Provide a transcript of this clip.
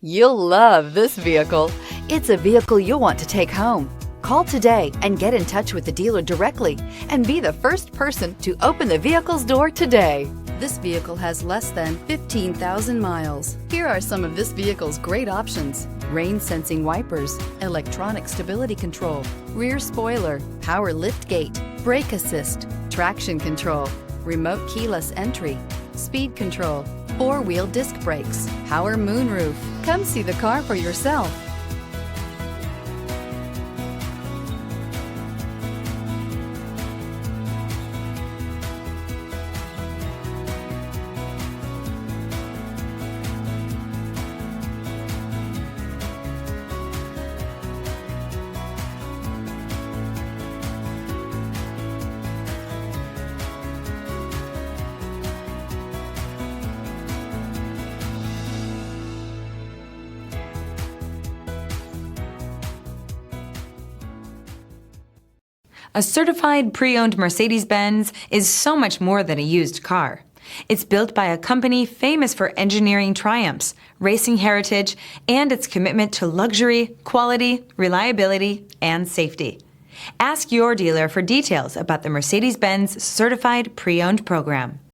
You'll love this vehicle. It's a vehicle you'll want to take home. Call today and get in touch with the dealer directly and be the first person to open the vehicle's door today. This vehicle has less than 15,000 miles. Here are some of this vehicle's great options: rain sensing wipers, electronic stability control, rear spoiler, power lift gate, brake assist, traction control, remote keyless entry, speed control, four-wheel disc brakes, power moonroof. Come see the car for yourself. A certified pre-owned Mercedes-Benz is so much more than a used car. It's built by a company famous for engineering triumphs, racing heritage, and its commitment to luxury, quality, reliability, and safety. Ask your dealer for details about the Mercedes-Benz Certified Pre-Owned program.